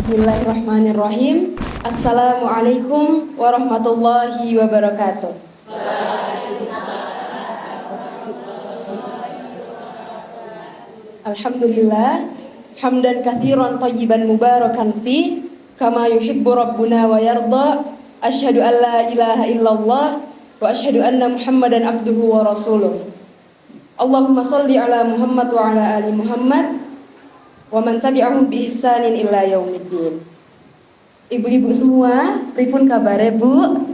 Bismillahirrahmanirrahim. Assalamualaikum warahmatullahi wabarakatuh. Alhamdulillah, hamdan katsiran thayyiban mubarakan fi kama yuhibbu rabbuna wa yarda. Asyhadu an la ilaha illallah wa asyhadu anna Muhammadan abduhu wa rasuluh. Allahumma shalli ala Muhammad wa ala ali Muhammad wa man tabi'ahum bi ihsanin ila yaumiddin. Ibu-ibu semua, pripun kabare, Bu?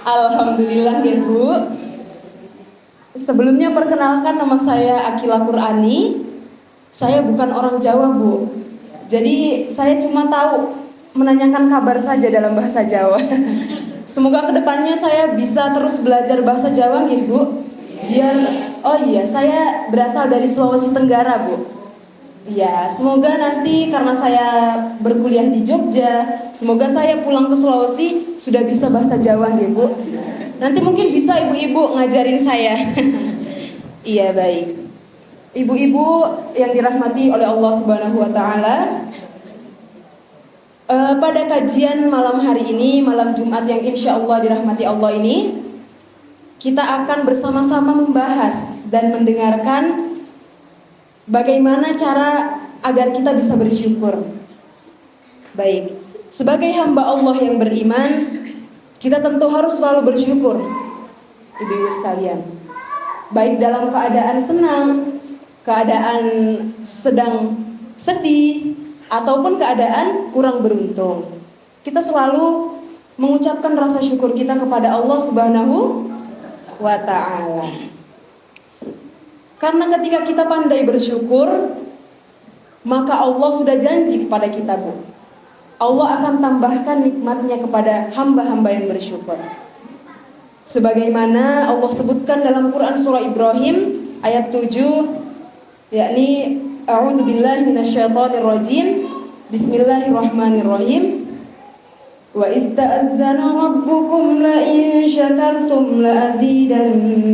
Alhamdulillah ya, Bu. Sebelumnya perkenalkan, nama saya Akila Qur'ani. Saya bukan orang Jawa, Bu. Jadi saya cuma tahu menanyakan kabar saja dalam bahasa Jawa. Semoga kedepannya saya bisa terus belajar bahasa Jawa, nggih, Bu. Saya berasal dari Sulawesi Tenggara, Bu. Ya, semoga nanti karena saya berkuliah di Jogja, semoga saya pulang ke Sulawesi sudah bisa bahasa Jawa, nggih, Bu. Nanti mungkin bisa ibu-ibu ngajarin saya. Iya, baik. Ibu-ibu yang dirahmati oleh Allah Subhanahu wa taala, pada kajian malam hari ini, malam Jumat yang insya Allah dirahmati Allah ini, kita akan bersama-sama membahas dan mendengarkan bagaimana cara agar kita bisa bersyukur. Baik, sebagai hamba Allah yang beriman, kita tentu harus selalu bersyukur, ibu-ibu sekalian. Baik dalam keadaan senang, keadaan sedang sedih, ataupun keadaan kurang beruntung, kita selalu mengucapkan rasa syukur kita kepada Allah Subhanahu wa ta'ala. Karena ketika kita pandai bersyukur, maka Allah sudah janji kepada kita, Bu. Allah akan tambahkan nikmatnya kepada hamba-hamba yang bersyukur. Sebagaimana Allah sebutkan dalam Quran surah Ibrahim ayat 7, yakni a'udzubillahi minasyaitonirrajim. Bismillahirrahmanirrahim. Wa iz ta'azzana rabbukum la in syakartum la azidannakum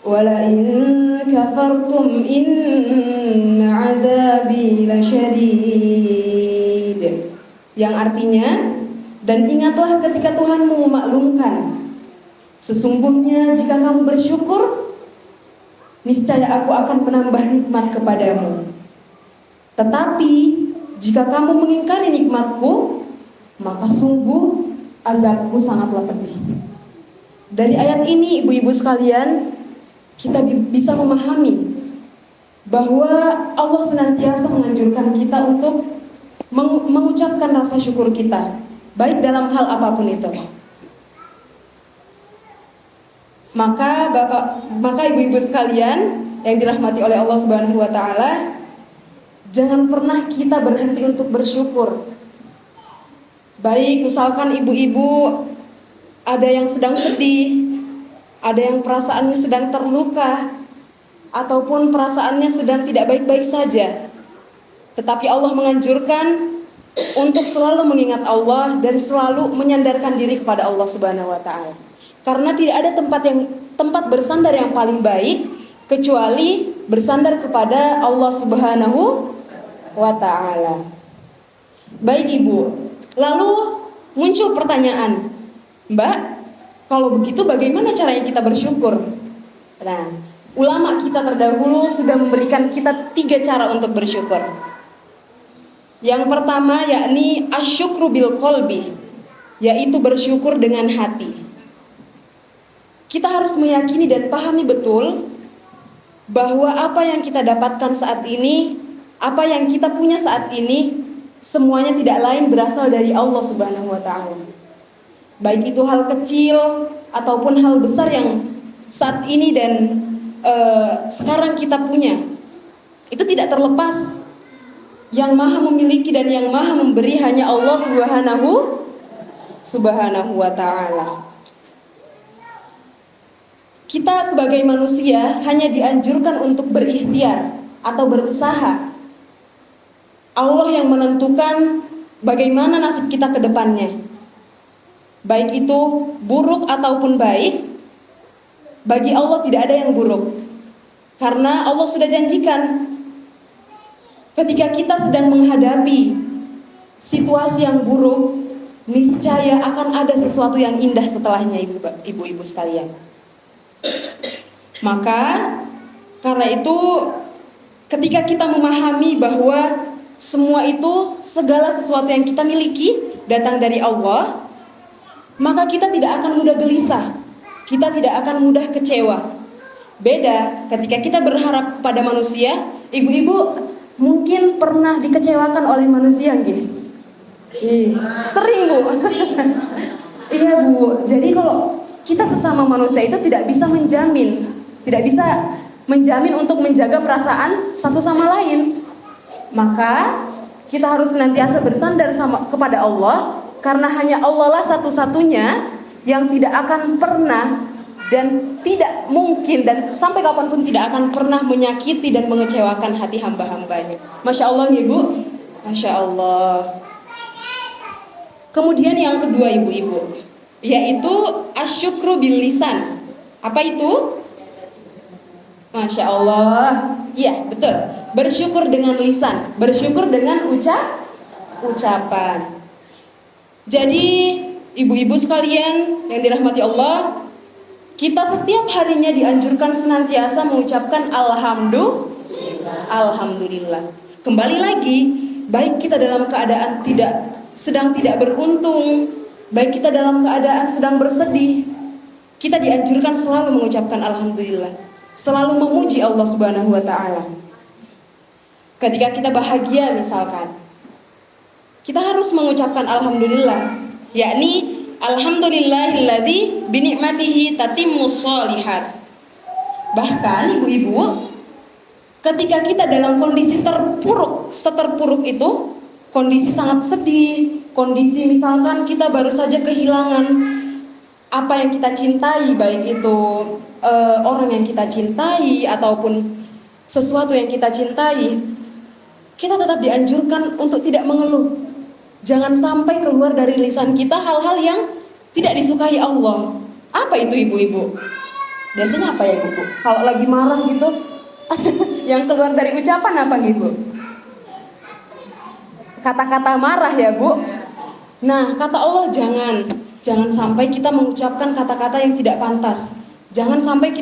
wala in kafartum inna adzabi lasyadid. Yang artinya, dan ingatlah ketika Tuhanmu memaklumkan, sesungguhnya jika kamu bersyukur, niscaya aku akan menambah nikmat kepadamu. Tetapi jika kamu mengingkari nikmatku, maka sungguh azabku sangatlah pedih. Dari ayat ini, ibu-ibu sekalian, kita bisa memahami bahwa Allah senantiasa menganjurkan kita untuk mengucapkan rasa syukur kita, baik dalam hal apapun itu. Maka ibu-ibu sekalian yang dirahmati oleh Allah Subhanahu wa taala, jangan pernah kita berhenti untuk bersyukur. Baik misalkan ibu-ibu ada yang sedang sedih, ada yang perasaannya sedang terluka, ataupun perasaannya sedang tidak baik-baik saja, tetapi Allah menganjurkan untuk selalu mengingat Allah dan selalu menyandarkan diri kepada Allah Subhanahu wa taala. Karena tidak ada tempat bersandar yang paling baik kecuali bersandar kepada Allah Subhanahu wa taala. Baik, Ibu. Lalu muncul pertanyaan, Mbak, kalau begitu bagaimana caranya kita bersyukur? Nah, ulama kita terdahulu sudah memberikan kita 3 cara untuk bersyukur. Yang pertama yakni asyukru bil qalbi, yaitu bersyukur dengan hati. Kita harus meyakini dan pahami betul bahwa apa yang kita dapatkan saat ini, apa yang kita punya saat ini, semuanya tidak lain berasal dari Allah Subhanahu wa ta'ala. Baik itu hal kecil ataupun hal besar yang saat ini dan sekarang kita punya, itu tidak terlepas. Yang maha memiliki dan yang maha memberi hanya Allah Subhanahu wa ta'ala. Kita sebagai manusia hanya dianjurkan untuk berikhtiar atau berusaha. Allah yang menentukan bagaimana nasib kita ke depannya. Baik itu buruk ataupun baik, bagi Allah tidak ada yang buruk. Karena Allah sudah janjikan, ketika kita sedang menghadapi situasi yang buruk, niscaya akan ada sesuatu yang indah setelahnya, ibu-ibu sekalian. Maka karena itu, ketika kita memahami bahwa semua itu, segala sesuatu yang kita miliki datang dari Allah, maka kita tidak akan mudah gelisah, kita tidak akan mudah kecewa. Beda ketika kita berharap kepada manusia. Ibu-ibu mungkin pernah dikecewakan oleh manusia gitu. Sering, Bu. Iya, Bu. Jadi kalau kita sesama manusia itu tidak bisa menjamin untuk menjaga perasaan satu sama lain. Maka kita harus senantiasa bersandar kepada Allah, karena hanya Allah lah satu-satunya yang tidak akan pernah dan tidak mungkin dan sampai kapanpun tidak akan pernah menyakiti dan mengecewakan hati hamba-hambanya. Masya Allah, Ibu. Masya Allah. Kemudian yang kedua, ibu-ibu, yaitu asyukru bil lisan. Apa itu? Masya Allah. Iya, betul. Bersyukur dengan lisan, bersyukur dengan ucapan. Jadi ibu-ibu sekalian yang dirahmati Allah, kita setiap harinya dianjurkan senantiasa mengucapkan Alhamdulillah. Kembali lagi, baik kita dalam keadaan sedang tidak beruntung, baik kita dalam keadaan sedang bersedih, kita dianjurkan selalu mengucapkan Alhamdulillah, selalu memuji Allah Subhanahu wa Ta'ala. Ketika kita bahagia misalkan, kita harus mengucapkan Alhamdulillah, yakni Alhamdulillahilladzi binikmatihi tatimmus sholihat. Bahkan ibu-ibu, ketika kita dalam kondisi seterpuruk itu, kondisi sangat sedih, kondisi misalkan kita baru saja kehilangan apa yang kita cintai, baik itu orang yang kita cintai ataupun sesuatu yang kita cintai, kita tetap dianjurkan untuk tidak mengeluh. Jangan sampai keluar dari lisan kita hal-hal yang tidak disukai Allah. Apa itu, ibu-ibu? Biasanya apa ya, ibu? Kalau lagi marah gitu, yang keluar dari ucapan apa, ibu? Kata-kata marah ya, Bu. Nah, kata Allah jangan sampai kita mengucapkan kata-kata yang tidak pantas. Jangan sampai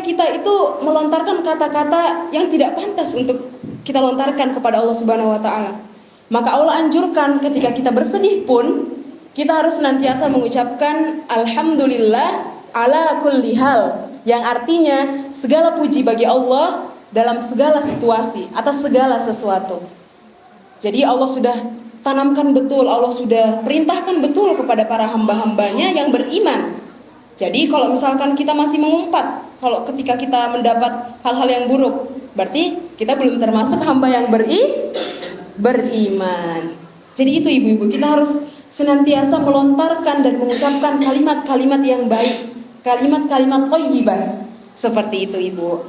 kita itu melontarkan kata-kata yang tidak pantas untuk kita lontarkan kepada Allah Subhanahu wa Ta'ala. Maka Allah anjurkan ketika kita bersedih pun, kita harus senantiasa mengucapkan Alhamdulillah ala kulli hal, yang artinya segala puji bagi Allah dalam segala situasi, atas segala sesuatu. Jadi Allah sudah tanamkan betul, Allah sudah perintahkan betul kepada para hamba-hambanya yang beriman. Jadi kalau misalkan kita masih mengumpat, kalau ketika kita mendapat hal-hal yang buruk, berarti kita belum termasuk hamba yang beriman. Jadi itu, ibu-ibu, kita harus senantiasa melontarkan dan mengucapkan kalimat-kalimat yang baik, kalimat-kalimat thayyibah. Seperti itu, Ibu.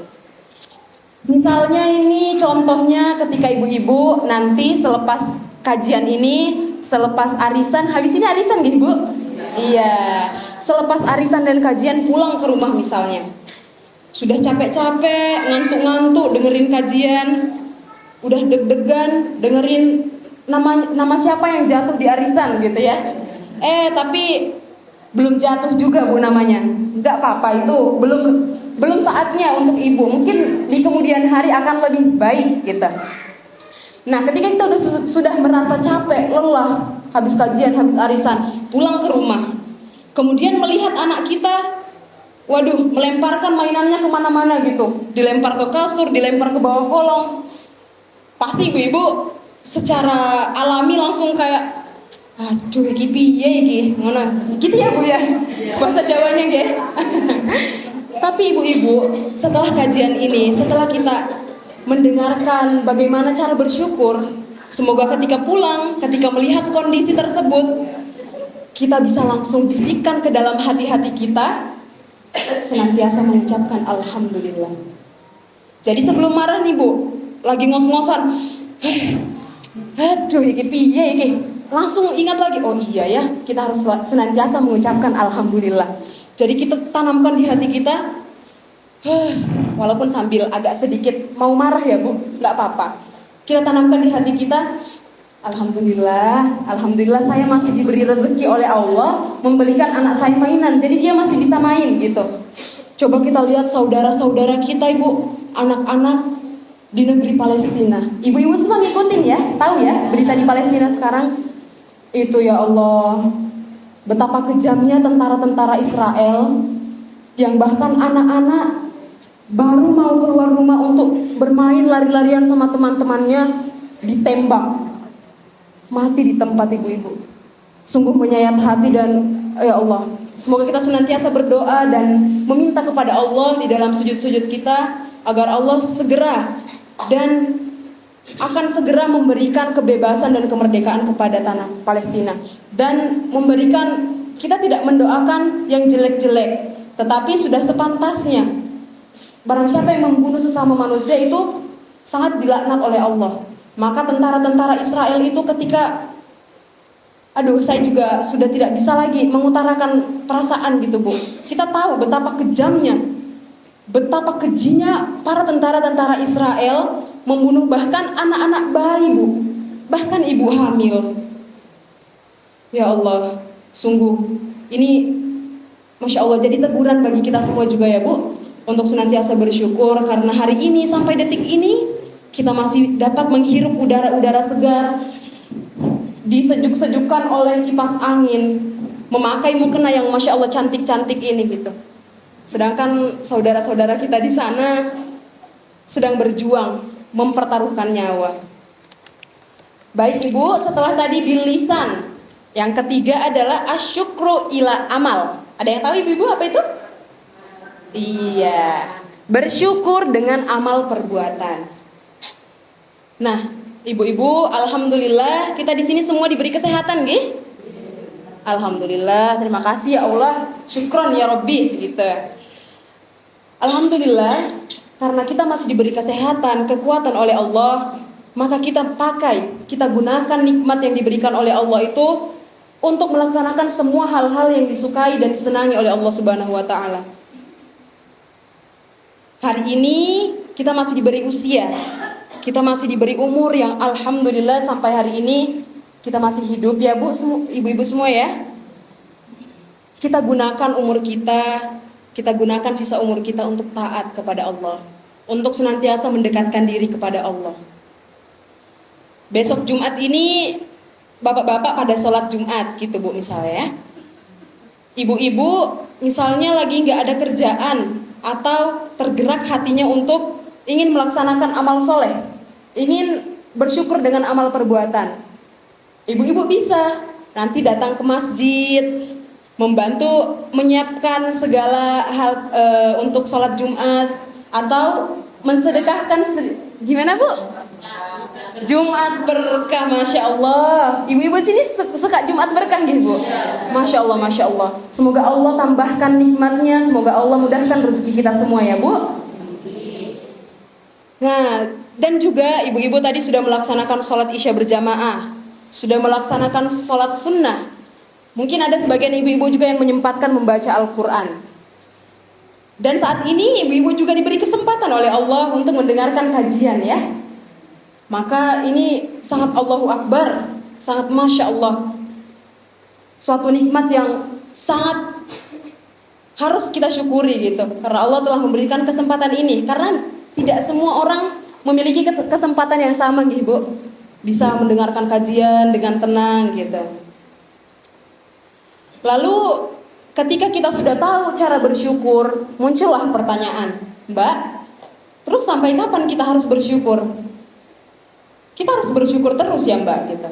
Misalnya ini contohnya ketika ibu-ibu nanti selepas kajian ini, selepas arisan, habis ini arisan gitu, Bu? Iya. Selepas arisan dan kajian pulang ke rumah misalnya, sudah capek-capek, ngantuk-ngantuk dengerin kajian, udah deg-degan dengerin nama siapa yang jatuh di arisan gitu ya. Tapi belum jatuh juga, Bu, namanya. Enggak apa-apa, itu belum saatnya untuk ibu. Mungkin di kemudian hari akan lebih baik gitu. Nah, ketika kita sudah merasa capek, lelah, habis kajian, habis arisan, pulang ke rumah, kemudian melihat anak kita, waduh, melemparkan mainannya kemana-mana gitu, dilempar ke kasur, dilempar ke bawah kolong, pasti ibu-ibu secara alami langsung kayak, aduh, iki piye iki, ngono. Gitu ya, Bu ya. Bahasa Jawanya nggih. Tapi ibu-ibu, setelah kajian ini, setelah kita mendengarkan bagaimana cara bersyukur, semoga ketika pulang, ketika melihat kondisi tersebut, kita bisa langsung bisikan ke dalam hati-hati kita, senantiasa mengucapkan Alhamdulillah. Jadi sebelum marah nih, Bu, lagi ngos-ngosan, aduh, iki piye iki, langsung ingat lagi, oh iya ya, kita harus senantiasa mengucapkan Alhamdulillah. Jadi kita tanamkan di hati kita, Walaupun sambil agak sedikit mau marah ya Bu, nggak apa-apa. Kita tanamkan di hati kita, Alhamdulillah, Alhamdulillah saya masih diberi rezeki oleh Allah membelikan anak saya mainan, jadi dia masih bisa main gitu. Coba kita lihat saudara-saudara kita Ibu, anak-anak di negeri Palestina. Ibu-ibu semua ngikutin ya, tahu ya berita di Palestina sekarang? Itu ya Allah, betapa kejamnya tentara-tentara Israel yang bahkan anak-anak baru mau keluar rumah untuk bermain lari-larian sama teman-temannya ditembak, mati di tempat ibu-ibu. Sungguh menyayat hati dan ya Allah, semoga kita senantiasa berdoa dan meminta kepada Allah di dalam sujud-sujud kita agar Allah segera dan akan segera memberikan kebebasan dan kemerdekaan kepada tanah Palestina, dan memberikan, kita tidak mendoakan yang jelek-jelek, tetapi sudah sepantasnya. Barang siapa yang membunuh sesama manusia itu sangat dilaknat oleh Allah. Maka tentara-tentara Israel itu ketika, saya juga sudah tidak bisa lagi mengutarakan perasaan gitu Bu. Kita tahu betapa kejamnya, betapa kejinya para tentara-tentara Israel membunuh bahkan anak-anak bayi Bu, bahkan ibu hamil. Ya Allah, sungguh ini Masya Allah jadi teguran bagi kita semua juga ya Bu, untuk senantiasa bersyukur karena hari ini sampai detik ini kita masih dapat menghirup udara-udara segar, disejuk-sejukkan oleh kipas angin, memakai mukena yang Masya Allah cantik-cantik ini gitu. Sedangkan saudara-saudara kita di sana sedang berjuang mempertaruhkan nyawa. Baik Ibu, setelah tadi bil lisan, yang ketiga adalah asyukru ila amal. Ada yang tahu Ibu-ibu apa itu? Iya, bersyukur dengan amal perbuatan. Nah, ibu-ibu, alhamdulillah kita di sini semua diberi kesehatan, nggih? Alhamdulillah, terima kasih ya Allah, syukron ya Rabbi, gitu. Alhamdulillah, karena kita masih diberi kesehatan, kekuatan oleh Allah, maka kita gunakan nikmat yang diberikan oleh Allah itu untuk melaksanakan semua hal-hal yang disukai dan disenangi oleh Allah Subhanahu wa taala. Hari ini kita masih diberi usia, kita masih diberi umur yang alhamdulillah sampai hari ini kita masih hidup ya Bu, ibu-ibu semua ya. Kita gunakan umur kita gunakan sisa umur kita untuk taat kepada Allah, untuk senantiasa mendekatkan diri kepada Allah. Besok Jumat ini bapak-bapak pada sholat Jumat gitu Bu misalnya ya. Ibu-ibu misalnya lagi nggak ada kerjaan atau tergerak hatinya untuk ingin melaksanakan amal soleh, ingin bersyukur dengan amal perbuatan, ibu-ibu bisa nanti datang ke masjid, membantu menyiapkan segala hal untuk sholat Jumat, atau mensedekahkan gimana Bu? Jumat berkah, Masya Allah. Ibu-ibu sini suka Jumat berkah gitu Bu? Masya Allah, Masya Allah. Semoga Allah tambahkan nikmatnya, semoga Allah mudahkan rezeki kita semua ya Bu. Nah, dan juga ibu-ibu tadi sudah melaksanakan sholat isya berjamaah, sudah melaksanakan sholat sunnah. Mungkin ada sebagian ibu-ibu juga yang menyempatkan membaca Al-Quran. Dan saat ini ibu-ibu juga diberi kesempatan oleh Allah untuk mendengarkan kajian ya. Maka ini sangat Allahu Akbar, sangat Masya Allah, suatu nikmat yang sangat harus kita syukuri gitu. Karena Allah telah memberikan kesempatan ini. Karena tidak semua orang memiliki kesempatan yang sama gitu Bu, bisa mendengarkan kajian dengan tenang gitu. Lalu ketika kita sudah tahu cara bersyukur, muncullah pertanyaan, Mbak, terus sampai kapan kita harus bersyukur? Kita harus bersyukur terus ya Mbak gitu.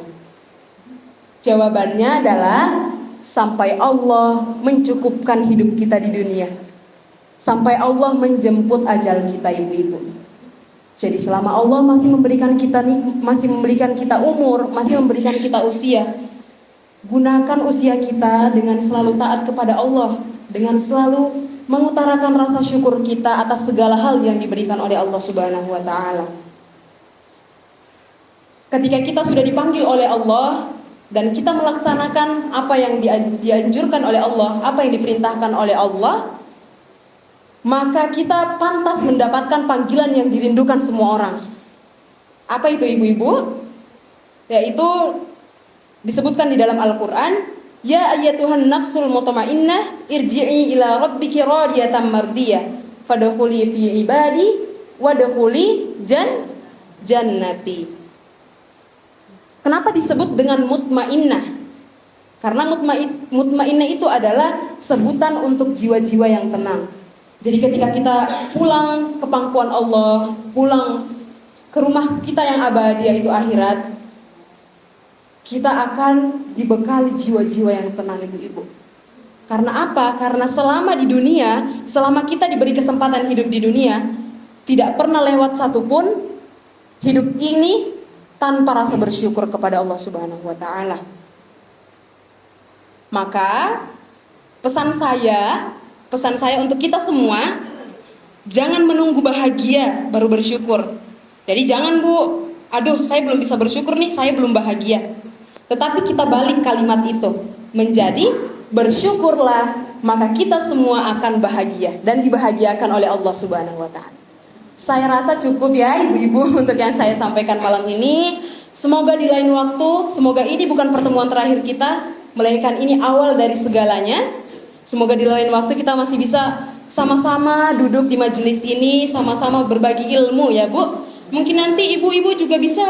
Jawabannya adalah sampai Allah mencukupkan hidup kita di dunia, sampai Allah menjemput ajal kita ibu-ibu. Jadi selama Allah masih memberikan kita umur, masih memberikan kita usia, gunakan usia kita dengan selalu taat kepada Allah, dengan selalu mengutarakan rasa syukur kita atas segala hal yang diberikan oleh Allah Subhanahu wa taala. Ketika kita sudah dipanggil oleh Allah dan kita melaksanakan apa yang dianjurkan oleh Allah, apa yang diperintahkan oleh Allah, maka kita pantas mendapatkan panggilan yang dirindukan semua orang. Apa itu ibu-ibu? Yaitu disebutkan di dalam Al-Quran, ya ayyatuhan nafsul mutmainnah irji'i ila rabbiki radiyatan mardiyah fadkhuli fi ibadi wadkhuli jannati. Kenapa disebut dengan mutmainnah? Karena mutmainnah itu adalah sebutan untuk jiwa-jiwa yang tenang. Jadi ketika kita pulang ke pangkuan Allah, pulang ke rumah kita yang abadi yaitu akhirat, kita akan dibekali jiwa-jiwa yang tenang, ibu-ibu. Karena apa? Karena selama di dunia, selama kita diberi kesempatan hidup di dunia, tidak pernah lewat satupun hidup ini tanpa rasa bersyukur kepada Allah Subhanahu wa Ta'ala. Maka pesan saya untuk kita semua, jangan menunggu bahagia baru bersyukur. Jadi jangan, Bu, aduh saya belum bisa bersyukur nih, saya belum bahagia. Tetapi kita balik kalimat itu menjadi bersyukurlah, maka kita semua akan bahagia dan dibahagiakan oleh Allah Subhanahu wa Ta'ala. Saya rasa cukup ya ibu-ibu untuk yang saya sampaikan malam ini. Semoga di lain waktu, semoga ini bukan pertemuan terakhir kita, melainkan ini awal dari segalanya. Semoga di lain waktu kita masih bisa sama-sama duduk di majelis ini, sama-sama berbagi ilmu ya Bu. Mungkin nanti ibu-ibu juga bisa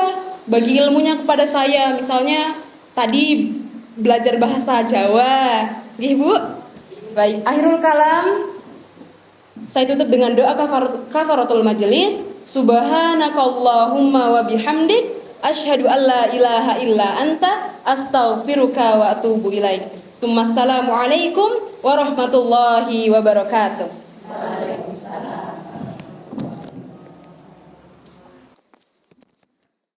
bagi ilmunya kepada saya. Misalnya tadi belajar bahasa Jawa, ibu. Baik, akhirul kalam. Saya tutup dengan doa kafaratul majelis. Subhanakallahumma wa bihamdik asyhadu alla ilaha illa anta astaghfiruka wa atubu ilaik. Assalamualaikum warahmatullahi wabarakatuh.